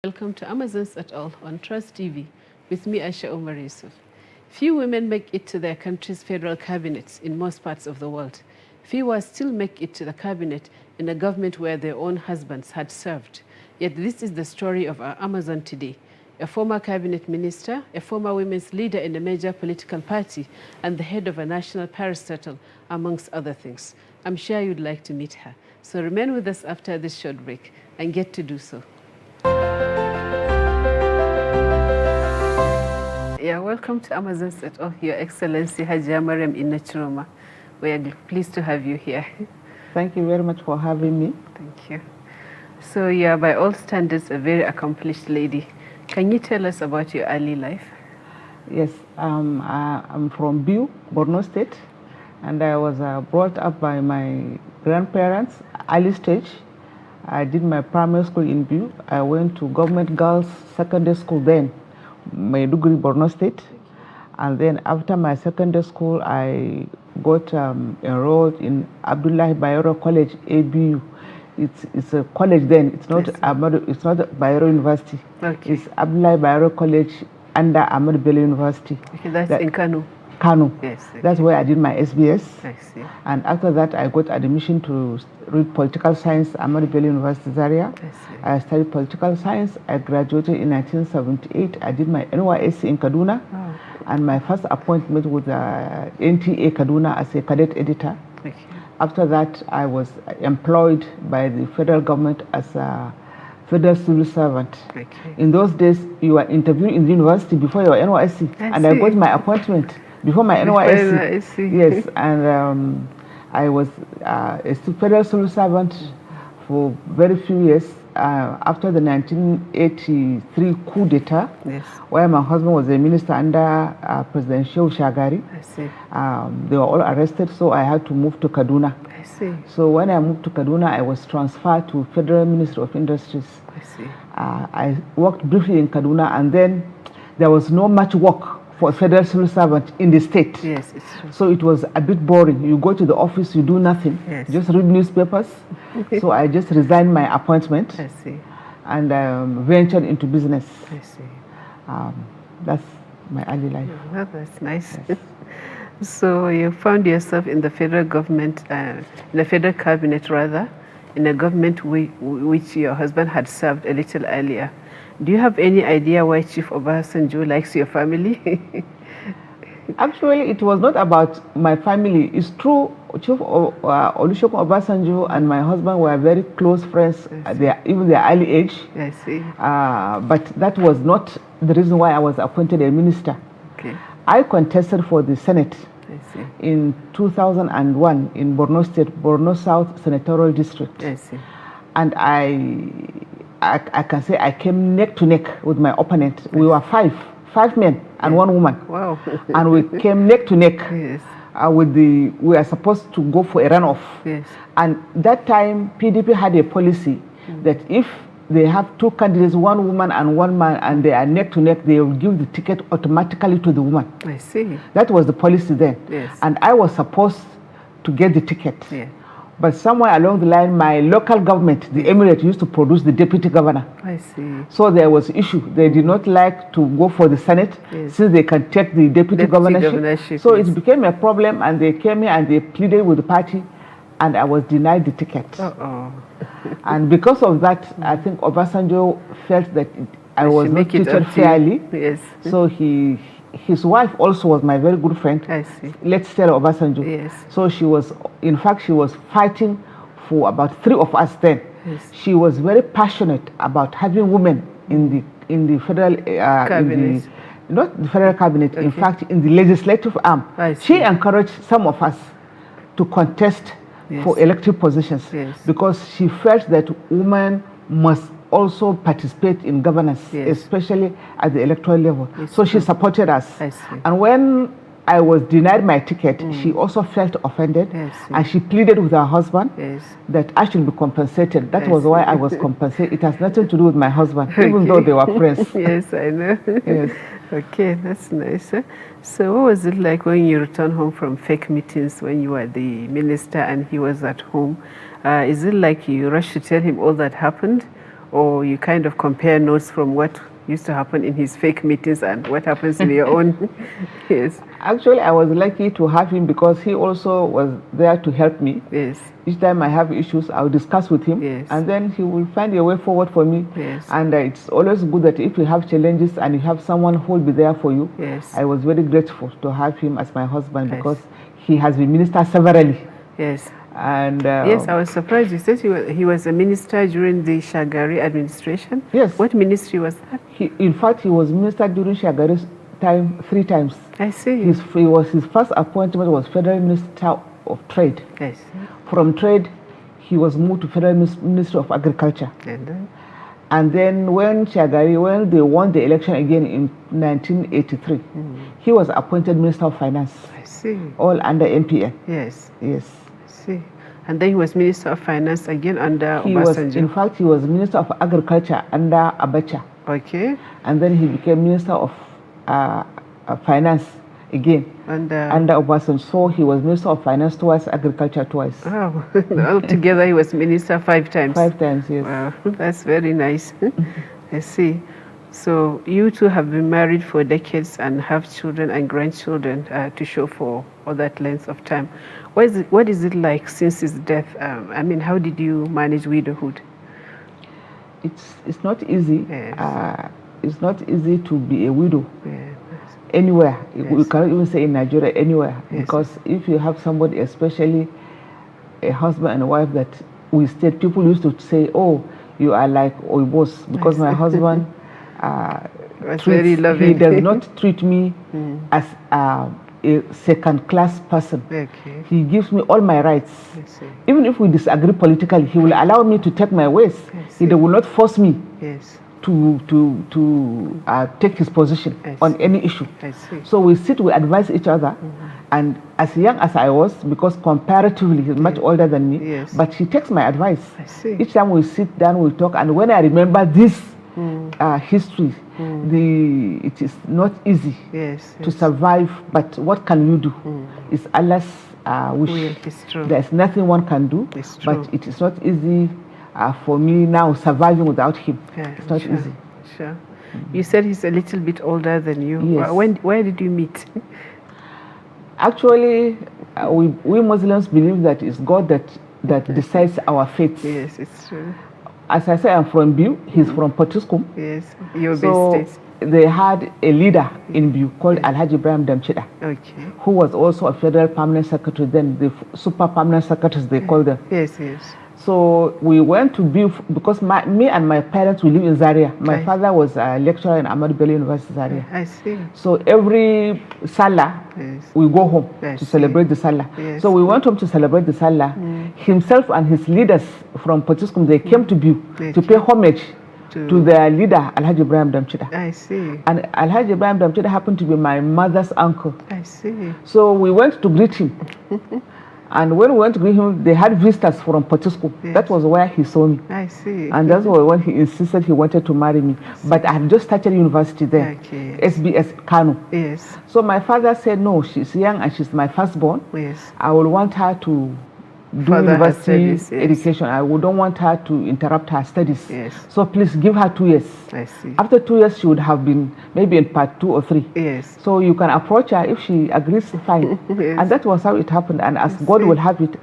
Welcome to Amazons at All on Trust TV with me, Aisha Omar Yusuf. Few women make it to their country's federal cabinets in most parts of the world. Fewer still make it to the cabinet in a government where their own husbands had served. Yet this is the story of our Amazon today. A former cabinet minister, a former women's leader in a major political party, and the head of a national parastatal, amongst other things. I'm sure you'd like to meet her. So remain with us after this short break and get to do so. Yeah, welcome to Amazons at All, Your Excellency Hajiya Maryam in Chiroma. We are pleased to have you here. Thank you very much for having me. Thank you. So you are by all standards a very accomplished lady. Can you tell us about your early life? Yes, I'm from Biu, Borno State, and I was brought up by my grandparents, early stage. I did my primary school in Biu. I went to government girls secondary school then, Maiduguri, Borno State. And then after my secondary school, I got enrolled in Abdullahi Bayero College, ABU. It's a college then. It's not it's not Bayero University. Okay. It's Abdullahi Bayero College under Ahmadu Bello University. Okay, that's in Kano. Kano. Yes. Okay. That's where I did my SBS. I see. And after that, I got admission to read political science, Ahmadu Bello University Zaria. I studied political science. I graduated in 1978. I did my NYSC in Kaduna. Oh. And my first appointment with NTA Kaduna as a cadet editor. Okay. After that, I was employed by the federal government as a federal civil servant. Okay. In those days, you were interviewed in the university before your NYSC, and I got my appointment before my NYSC. Yes, and I was a federal civil servant for very few years. After the 1983 coup d'etat, yes, where my husband was a minister under President Shehu Shagari. I see. They were all arrested, so I had to move to Kaduna. I see. So when I moved to Kaduna, I was transferred to Federal Ministry of Industries. I see. I worked briefly in Kaduna, and then there was no much work for a federal civil servant in the state. Yes, it's true. So it was a bit boring. You go to the office, you do nothing, yes, just read newspapers. So I just resigned my appointment. I see. And ventured into business. I see. That's my early life. Well, that's nice. Yes. So you found yourself in the federal government, in the federal cabinet rather, in a government which your husband had served a little earlier. Do you have any idea why Chief Obasanjo likes your family? Actually, it was not about my family. It's true, Chief Olusegun Obasanjo and my husband were very close friends at even their early age. I see. But that was not the reason why I was appointed a minister. Okay. I contested for the Senate in 2001 in Borno State, Borno South Senatorial District. I see. And I can say I came neck to neck with my opponent. Yes. We were five men and one woman. Wow. And we came neck to neck. Yes. We are supposed to go for a runoff. Yes. And that time, PDP had a policy that if they have two candidates, one woman and one man, and they are neck to neck, they will give the ticket automatically to the woman. I see. That was the policy then. Yes. And I was supposed to get the ticket. Yeah. But somewhere along the line, my local government, the Emirate, used to produce the deputy governor. I see. So there was issue. They did not like to go for the Senate, since they can take the deputy governorship. So it became a problem, and they came here and they pleaded with the party, and I was denied the ticket. And because of that, I think Obasanjo felt that I was not treated fairly. Yes. So his wife also was my very good friend. I see. Let's tell Obasanjo. Yes. So she was, in fact, she was fighting for about 3 of us then. Yes. She was very passionate about having women in the federal cabinet. Not the federal cabinet. In fact, in the legislative arm. She encouraged some of us to contest for elective positions because she felt that women must also participate in governance, especially at the electoral level. So she supported us. And when I was denied my ticket, she also felt offended, and she pleaded with her husband that I should be compensated. That was why I was compensated. It has nothing to do with my husband, even though they were friends. Yes, I know. Yes. Okay, that's nice. So what was it like when you returned home from fake meetings when you were the minister and he was at home? Is it like you rushed to tell him all that happened? or you kind of compare notes from what used to happen in his fake meetings and what happens in your own? Yes. Actually, I was lucky to have him because he also was there to help me. Yes. Each time I have issues, I'll discuss with him. Yes. And then he will find a way forward for me. Yes. And it's always good that if you have challenges and you have someone who will be there for you. Yes. I was very grateful to have him as my husband because he has been minister severally. Yes. And yes, I was surprised. You said he was a minister during the Shagari administration. Yes. What ministry was that? In fact, he was minister during Shagari's time 3 times. I see. His first appointment was Federal Minister of Trade. Yes. From Trade, he was moved to Federal Ministry of Agriculture. And then when they won the election again in 1983, he was appointed Minister of Finance. I see. All under MPN. Yes. Yes. I see. And then he was Minister of Finance again under Obasanjo. In fact, he was Minister of Agriculture under Abacha. Okay. And then he became Minister of Finance again under Obasanjo. So he was Minister of Finance twice, Agriculture twice. Wow. Altogether he was Minister 5 times. 5 times, yes. Wow. That's very nice. I see. So you two have been married for decades and have children and grandchildren to show for all that length of time. What is it like since his death? I mean, how did you manage widowhood? It's not easy. Yes. It's not easy to be a widow. Yes. Anywhere. Yes. We cannot even say in Nigeria, anywhere. Yes. Because if you have somebody, especially a husband and a wife that we stayed, people used to say, oh, you are like Oibos. Because my husband very loving. He does not treat me as a second-class person. Okay. He gives me all my rights. Even if we disagree politically, he will allow me to take my ways. He will not force me to take his position on any issue. So we sit, we advise each other. And as young as I was, because comparatively he's much older than me, but he takes my advice. Each time we sit down, we talk, and when I remember this history, it is not easy to survive, but what can you do? It's Allah's wish. There's nothing one can do, but it is not easy for me now surviving without him. It's not easy. Sure. You said he's a little bit older than you. Yes. Where did you meet? Actually, we Muslims believe that it's God that decides our fate. Yes, it's true. As I say, I'm from Biu. He's from Potiskum. Yes, your base state. They had a leader in Biu called Alhaji Ibrahim Damchida, who was also a federal permanent secretary then, the super permanent secretaries they call them. Yes, yes. So we went to Biu because me and my parents, we live in Zaria. My father was a lecturer in Ahmadu Bello University, Zaria. I see. So every Salah, we go home to celebrate the Salah. So we went home to celebrate the Salah. Himself and his leaders from Potiskum, they came to Biu to pay homage to their leader, Alhaji Ibrahim Damchida. I see. And Alhaji Ibrahim Damchida happened to be my mother's uncle. I see. So we went to greet him. And when we went to greet him, they had visitors from Potiskum. That was where he saw me. I see. And that's why when he insisted he wanted to marry me. But I had just started university there, SBS Kano. Yes. So my father said, no, she's young and she's my firstborn. Yes. I will want her to do university education. I don't want her to interrupt her studies. Yes. So please give her 2 years. I see. After 2 years, she would have been maybe in part 2 or 3. Yes. So you can approach her. If she agrees, fine. And that was how it happened. And as God will have it,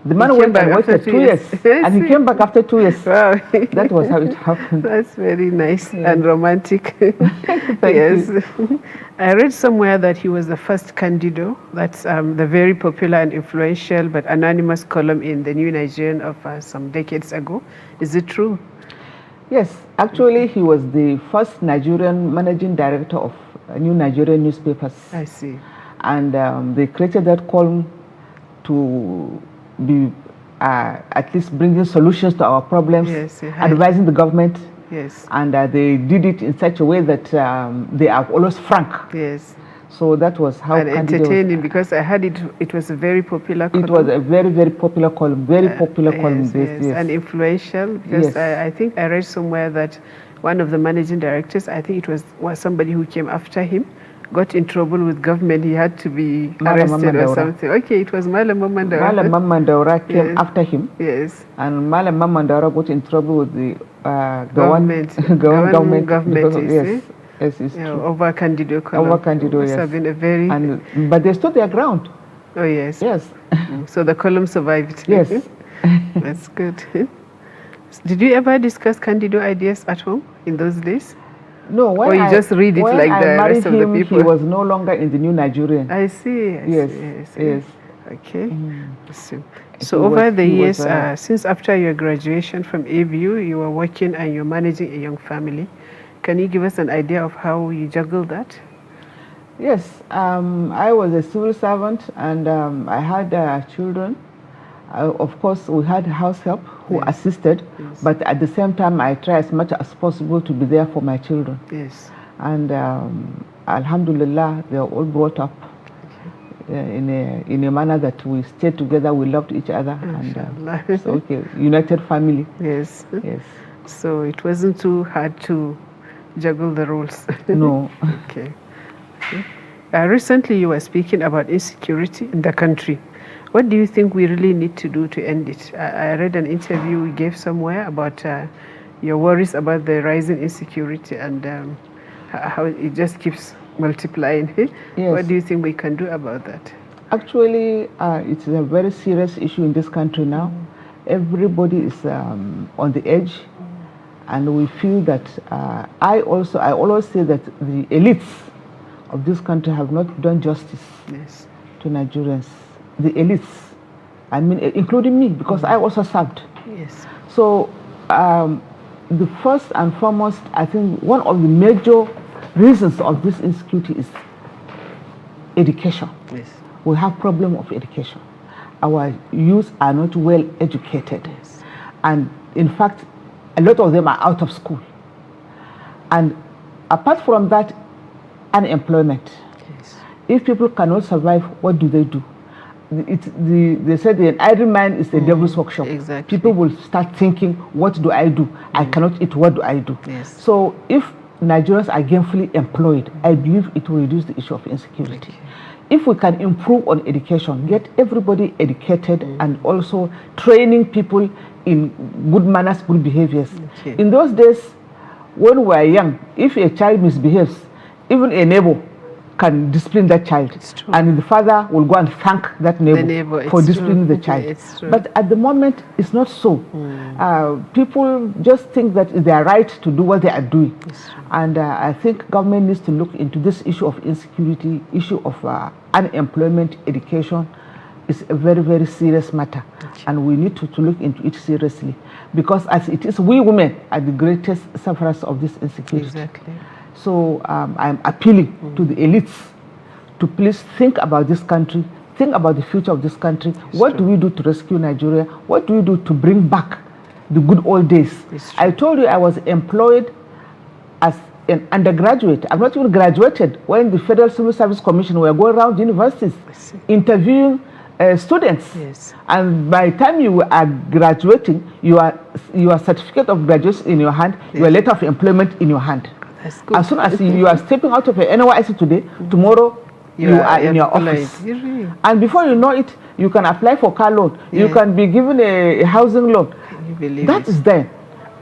the man went and waited 2 years. And he came back after 2 years. Wow. That was how it happened. That's very nice and romantic. Yes. I read somewhere that he was the first candido. That's the very popular and influential but anonymous column in the New Nigerian of some decades ago. Is it true? Yes. Actually, he was the first Nigerian managing director of New Nigerian newspapers. I see. And they created that column to be at least bringing solutions to our problems, advising the government. Yes. And they did it in such a way that they are always frank. Yes. So that was how entertaining, because I heard it was a very popular column. It was a very, very popular column, and influential, because I think I read somewhere that one of the managing directors, I think it was somebody who came after him, got in trouble with government. He had to be arrested or something. Okay, it was Malam Mamandaura. Malam Mamandaura came after him. Yes. And Malam Mamandaura got in trouble with the government, yes, it's true. Over Candido column. Over Candido, yes. Have been a very... but they stood their ground. Oh, yes. Yes. So the column survived. Yes. That's good. Did you ever discuss Candido ideas at home in those days? No, or you just read it like the rest of the people? He was no longer in the New Nigerian. I see. Yes. Okay. So over the years, since after your graduation from ABU, you were working and you're managing a young family. Can you give us an idea of how you juggle that? Yes, I was a civil servant and I had children. Of course, we had house help who assisted, but at the same time, I try as much as possible to be there for my children. Yes. And Alhamdulillah, they are all brought up in a manner that we stayed together, we loved each other, and so, united family. Yes. Yes. So it wasn't too hard to juggle the roles. No. Okay. Recently, you were speaking about insecurity in the country. What do you think we really need to do to end it? I read an interview we gave somewhere about your worries about the rising insecurity and how it just keeps multiplying. Yes. What do you think we can do about that? Actually, it's a very serious issue in this country now. Everybody is on the edge, and we feel that I always say that the elites of this country have not done justice to Nigerians. The elites, I mean, including me, because I also served. Yes. So the first and foremost, I think one of the major reasons of this insecurity is education. Yes. We have problem of education. Our youth are not well educated. Yes. And in fact, a lot of them are out of school. And apart from that, unemployment. Yes. If people cannot survive, what do? They said an idle mind is the devil's workshop. Exactly. People will start thinking, what do? I cannot eat, what do I do? Yes. So if Nigerians are gainfully employed, I believe it will reduce the issue of insecurity. If we can improve on education, get everybody educated and also training people in good manners, good behaviors. In those days, when we were young, if a child misbehaves, even a neighbor can discipline that child, and the father will go and thank that neighbor for disciplining the child. But at the moment, it's not so. People just think that it's their right to do what they are doing. And I think government needs to look into this issue of insecurity, issue of unemployment, education. It's a very, very serious matter. And we need to look into it seriously. Because as it is, we women are the greatest sufferers of this insecurity. Exactly. So I'm appealing to the elites to please think about this country, think about the future of this country. What do we do to rescue Nigeria? What do we do to bring back the good old days? I told you I was employed as an undergraduate. I've not even graduated when the Federal Civil Service Commission were going around universities interviewing students. And by the time you are graduating, your certificate of graduation in your hand, your letter of employment in your hand. As soon as you are stepping out of a NYSC today, tomorrow you are in your office. And before you know it, you can apply for car loan. You can be given a housing loan. That is there.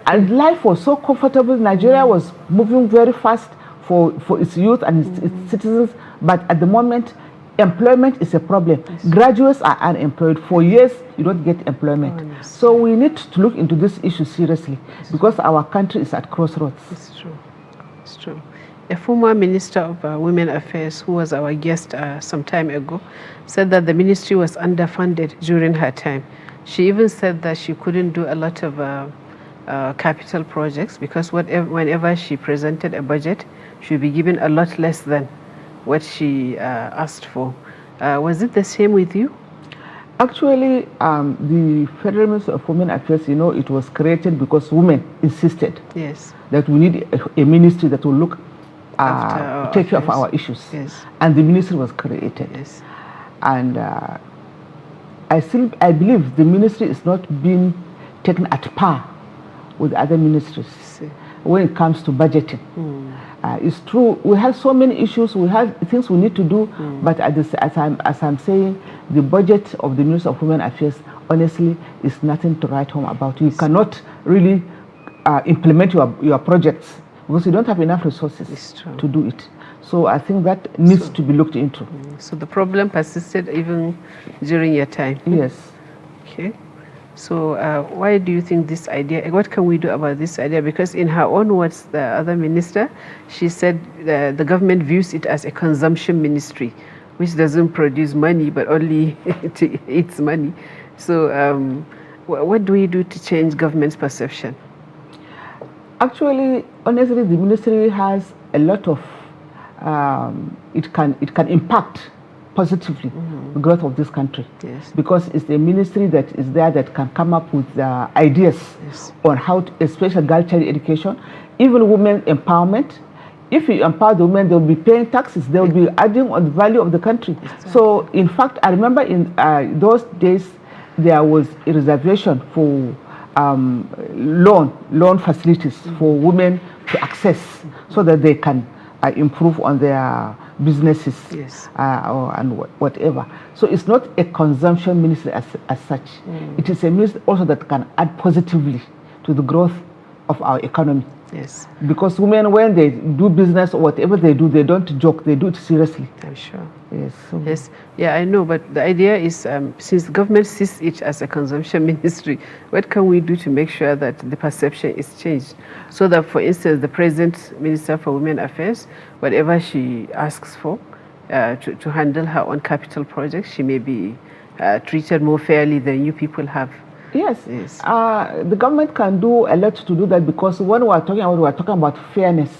And life was so comfortable. Nigeria was moving very fast for its youth and its citizens. But at the moment, employment is a problem. Graduates are unemployed. For years, you don't get employment. So we need to look into this issue seriously because our country is at crossroads. It's true. It's true. A former Minister of Women Affairs, who was our guest some time ago, said that the ministry was underfunded during her time. She even said that she couldn't do a lot of capital projects because whenever she presented a budget, she would be given a lot less than what she asked for. Was it the same with you? Actually, the Federal Ministry of Women Affairs, you know, it was created because women insisted that we need a ministry that will look take care of our issues. And the ministry was created. And I believe the ministry is not being taken at par with other ministries when it comes to budgeting. It's true, we have so many issues, we have things we need to do, but as I'm saying, the budget of the Ministry of Women Affairs, honestly, is nothing to write home about. You cannot really implement your projects because you don't have enough resources to do it. So I think that needs to be looked into. So the problem persisted even during your time? Yes. Okay. So why do you think this idea, what can we do about this idea? Because in her own words, the other minister, she said the government views it as a consumption ministry, which doesn't produce money, but only eats money. So what do we do to change government's perception? Actually, honestly, the ministry has a lot of, it can impact positively the growth of this country. Yes. Because it's a ministry that is there that can come up with ideas on how to, especially girl child education, even women empowerment. If you empower the women, they'll be paying taxes, they'll be adding on the value of the country. Exactly. So in fact, I remember in those days, there was a reservation for loan facilities for women to access so that they can improve on their businesses and whatever. So it's not a consumption ministry as such. It is a ministry also that can add positively to the growth of our economy. Yes. Because women, when they do business or whatever they do, they don't joke, they do it seriously. I'm sure. Yes. So yes. Yeah, I know, but the idea is since the government sees it as a consumption ministry, what can we do to make sure that the perception is changed? So that, for instance, the present Minister for Women Affairs, whatever she asks for to handle her own capital projects, she may be treated more fairly than you people have. Yes, the government can do a lot to do that, because when we're talking about fairness,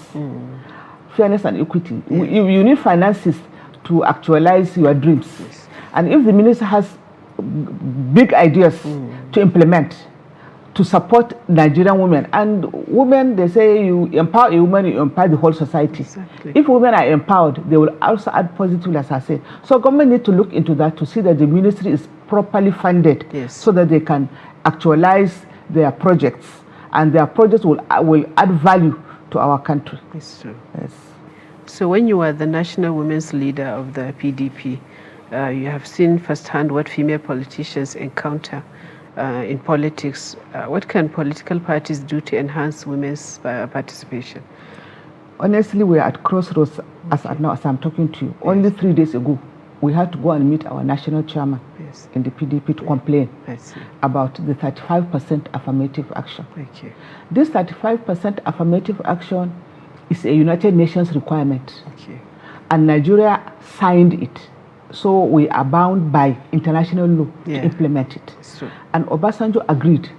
fairness and equity. You need finances to actualize your dreams. Yes. And if the minister has big ideas to implement, to support Nigerian women, and women, they say you empower a woman, you empower the whole society. Exactly. If women are empowered, they will also add positively, as I said. So government need to look into that to see that the ministry is properly funded, so that they can actualize their projects, and their projects will add value to our country. It's true. Yes. So when you were the national women's leader of the PDP, you have seen firsthand what female politicians encounter in politics. What can political parties do to enhance women's participation? Honestly, we are at crossroads as I'm talking to you. Yes. Only 3 days ago, we had to go and meet our national chairman in the PDP to complain about the 35% affirmative action. Okay. This 35% affirmative action is a United Nations requirement. Okay. And Nigeria signed it. So we are bound by international law to implement it. And Obasanjo agreed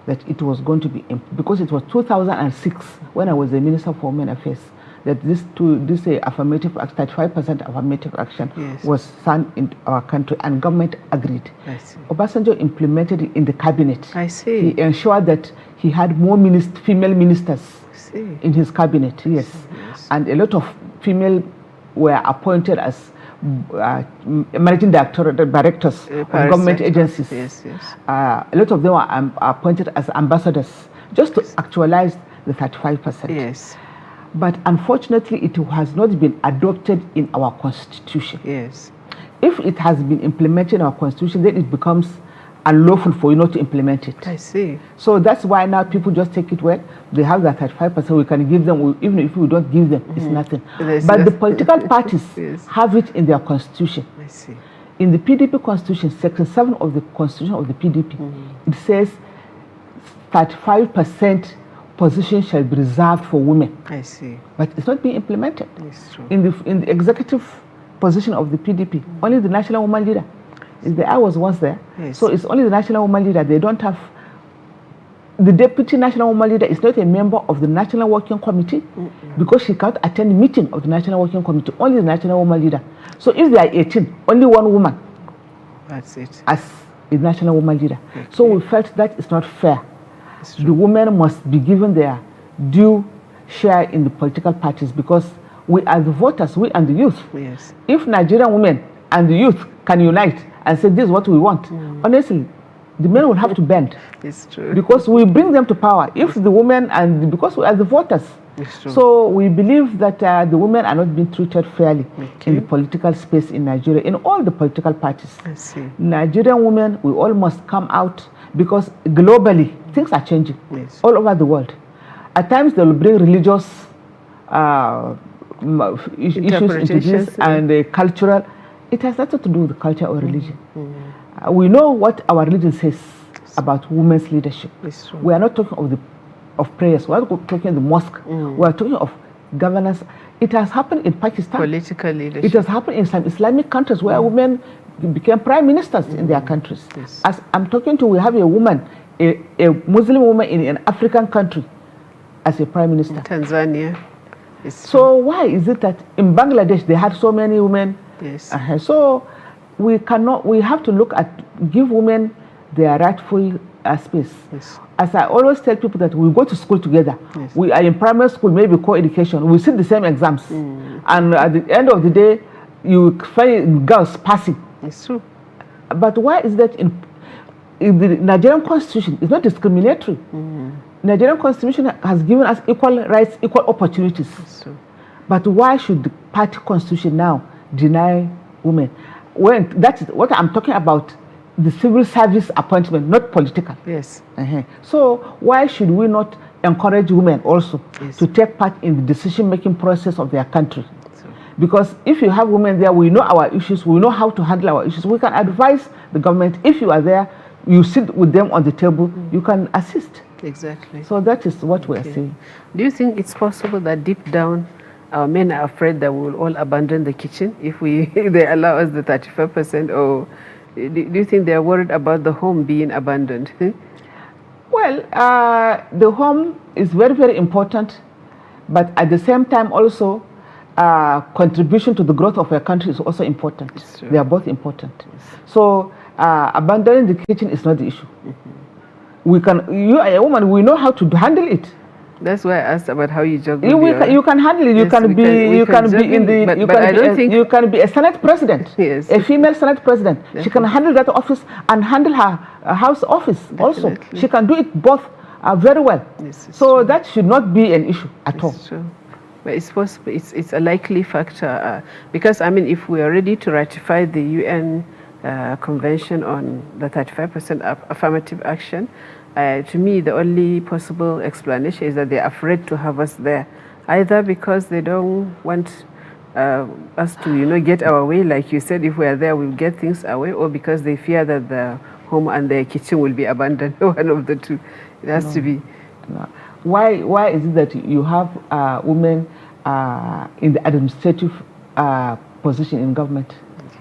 that it was going to be, because it was 2006 when I was the Minister for Women Affairs, that this affirmative 35% affirmative action was signed in our country, and government agreed. I see. Obasanjo implemented it in the cabinet. I see. He ensured that he had more female ministers in his cabinet. Yes. And a lot of female were appointed as managing directors of government agencies. A lot of them are appointed as ambassadors, just to actualize the 35%. Yes. But unfortunately, it has not been adopted in our constitution. Yes. If it has been implemented in our constitution, then it becomes unlawful for you not to implement it. I see. So that's why now people just take it well. They have that 35%, we can give them, even if we don't give them, it's nothing. But the political parties have it in their constitution. I see. In the PDP constitution, section 7 of the constitution of the PDP, it says 35% position shall be reserved for women. I see. But it's not being implemented. It's true. In the executive position of the PDP, only the national woman leader. I was once there. Yes. So it's only the national woman leader. They don't have, the deputy national woman leader is not a member of the national working committee because she can't attend the meeting of the national working committee, only the national woman leader. So if they are 18, only one woman. That's it. As a national woman leader. Okay. So we felt that is not fair. The women must be given their due share in the political parties, because we are the voters, we and the youth. Yes. If Nigerian women and the youth can unite and say this is what we want, honestly, the men will have to bend. It's true. Because we bring them to power. If the women, and because we are the voters. It's true. So we believe that the women are not being treated fairly in the political space in Nigeria, in all the political parties. I see. Nigerian women, we all must come out, because globally things are changing all over the world. At times they will bring religious issues into this and cultural. It has nothing to do with culture or religion. We know what our religion says about women's leadership. We are not talking of prayers. We are not talking the mosque. We are talking of governance. It has happened in Pakistan. Political leadership. It has happened in some Islamic countries where women became prime ministers in their countries. As I'm talking to, we have a woman, a Muslim woman in an African country as a prime minister. In Tanzania. So why is it that in Bangladesh they had so many women? So we have to look at, give women their rightful space. As I always tell people that we go to school together. We are in primary school, maybe co-education. We sit the same exams. And at the end of the day, you find girls passing. It's true. But why is that in the Nigerian constitution? It's not discriminatory. Nigerian constitution has given us equal rights, equal opportunities. But why should the party constitution now deny women? When that's what I'm talking about, the civil service appointment, not political. So why should we not encourage women also to take part in the decision-making process of their country? Because if you have women there, we know our issues, we know how to handle our issues. We can advise the government. If you are there, you sit with them on the table, you can assist. Exactly. So that is what we are saying. Do you think it's possible that deep down our men are afraid that we will all abandon the kitchen if they allow us the 35%? Or do you think they are worried about the home being abandoned? Well, the home is very, very important. But at the same time also, contribution to the growth of a country is also important. They are both important. So abandoning the kitchen is not the issue. You are a woman, we know how to handle it. That's why I asked about how you juggle. You can handle it. You can be a Senate president, a female Senate president. She can handle that office and handle her house office also. She can do it both very well. So that should not be an issue at all. But it's possible. It's a likely factor because I mean, if we are ready to ratify the UN Convention on the 35% affirmative action, to me, the only possible explanation is that they're afraid to have us there, either because they don't want us to, get our way, like you said, if we are there, we'll get things away, or because they fear that the home and the kitchen will be abandoned. One of the two. It has to be. No. Why is it that you have women in the administrative position in government?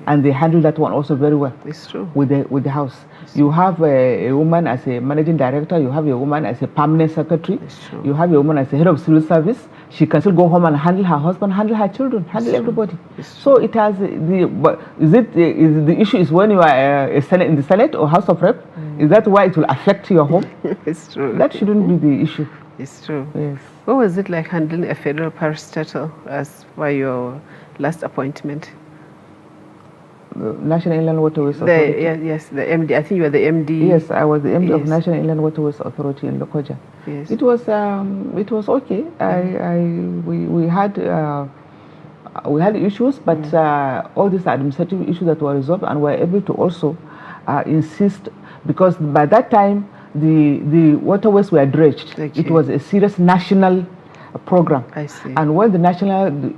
And they handle that one also very well. It's true. With the house. You have a woman as a managing director, you have a woman as a permanent secretary, you have a woman as a head of civil service. She can still go home and handle her husband, handle her children, handle everybody. So it has the issue is when you are in the Senate or House of Rep, is that why it will affect your home? It's true. That shouldn't be the issue. It's true. Yes. What was it like handling a federal parastatal as for your last appointment? National Inland Waterways Authority. Yes, the MD. I think you were the MD. Yes, I was the MD of National Inland Waterways Authority in Lokoja. Yes. It was okay. We had issues, but all these administrative issues that were resolved, and we were able to also insist, because by that time the waterways were dredged. It was a serious national program. I see. And when the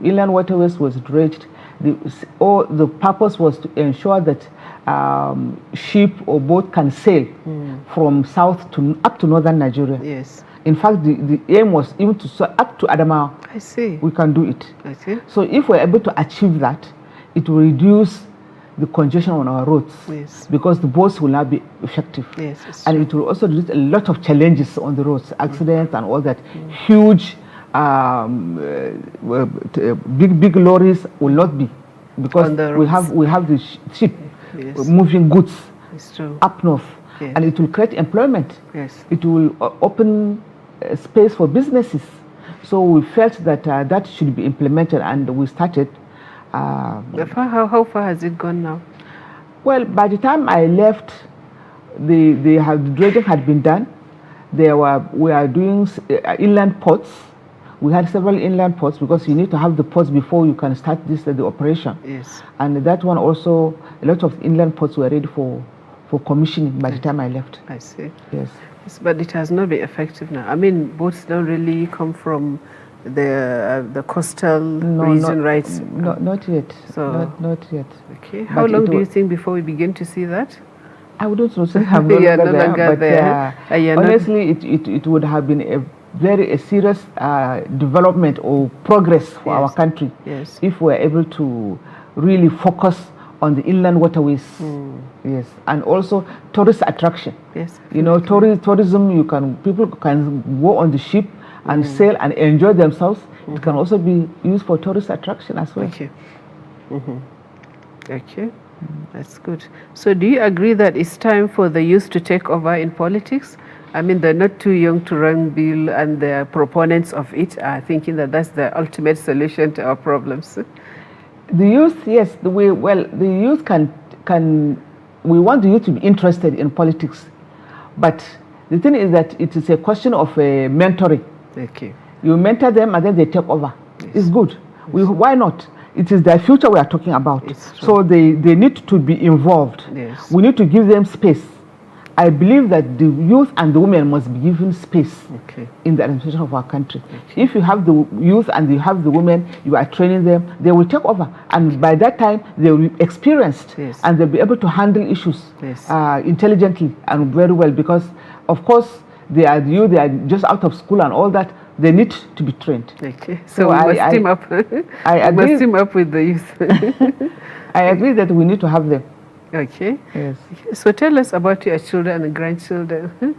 inland waterways was dredged, the purpose was to ensure that ship or boat can sail from south up to northern Nigeria. Yes. In fact, the aim was even to sail up to Adamawa. I see. We can do it. I see. So if we're able to achieve that, it will reduce the congestion on our roads. Yes. Because the boats will not be effective. Yes. And it will also reduce a lot of challenges on the roads, accidents and all that. Huge big lorries will not be, because we have the ship moving goods up north, and it will create employment. It will open space for businesses. So we felt that that should be implemented, and we started. How far has it gone now? Well, by the time I left, the dredging had been done. We are doing inland ports. We had several inland ports, because you need to have the ports before you can start the operation. Yes. And that one also, a lot of inland ports were ready for commissioning by the time I left. I see. Yes. Yes, but it has not been effective now. I mean, boats don't really come from the coastal region, right? Not yet. So not yet. Okay. How long do you think before we begin to see that? I wouldn't say I'm no longer there, but honestly, it would have been a very serious development or progress for our country if we're able to really focus on the inland waterways. Yes, and also tourist attraction. Yes, you know, tourism. People can go on the ship and sail and enjoy themselves. It can also be used for tourist attraction as well. Okay. Okay. That's good. So do you agree that it's time for the youth to take over in politics? I mean, they're not too young to run bill, and the proponents of it are thinking that that's the ultimate solution to our problems. The youth, yes, the youth we want the youth to be interested in politics. But the thing is that it is a question of mentoring. Okay. You mentor them and then they take over. Yes. It's good. Why not? It is their future we are talking about. So they need to be involved. Yes. We need to give them space. I believe that the youth and the women must be given space in the administration of our country. If you have the youth and you have the women, you are training them, they will take over. And by that time, they will be experienced and they'll be able to handle issues intelligently and very well, because, of course, they are just out of school and all that. They need to be trained. Okay. So we must team up. I agree. We must team up with the youth. I agree that we need to have them. Okay. Yes. So tell us about your children and grandchildren.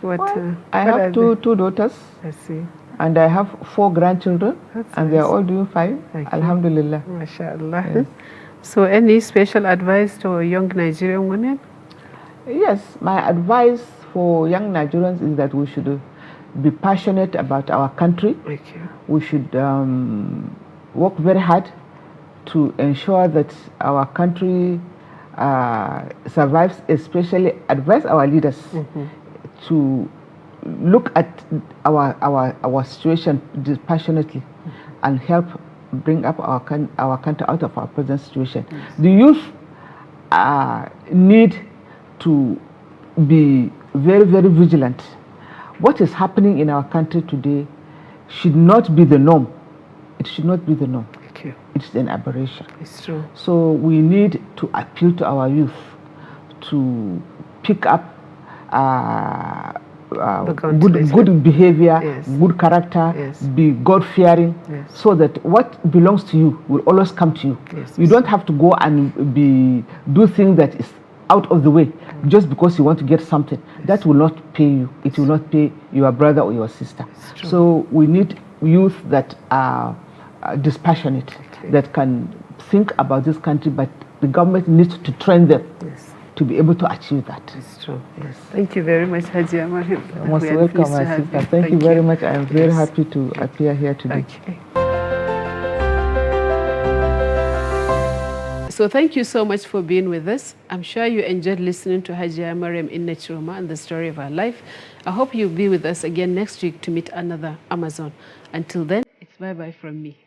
I have two daughters. I see. And I have 4 grandchildren. That's they are all doing fine. Okay. Alhamdulillah. MashaAllah. Yes. So any special advice to young Nigerian women? Yes. My advice for young Nigerians is that we should be passionate about our country. Okay. We should work very hard to ensure that our country survives, especially advise our leaders to look at our situation dispassionately and help bring up our country out of our present situation. The youth need to be very, very vigilant. What is happening in our country today should not be the norm. It should not be the norm. Okay. It's an aberration. It's true. So we need to appeal to our youth to pick up good behavior, good character, be God-fearing, so that what belongs to you will always come to you. You don't have to go and do things that is out of the way just because you want to get something. That will not pay you. It will not pay your brother or your sister. So we need youth that are dispassionate, that can think about this country, but the government needs to train them to be able to achieve that. It's true. Yes. Thank you very much, Hajiya Maryam. Most welcome, my sister. Thank you very much. I am very happy to appear here today. Okay. So thank you so much for being with us. I'm sure you enjoyed listening to Hajiya Maryam in Nechiroma and the story of her life. I hope you'll be with us again next week to meet another Amazon. Until then, it's bye-bye from me.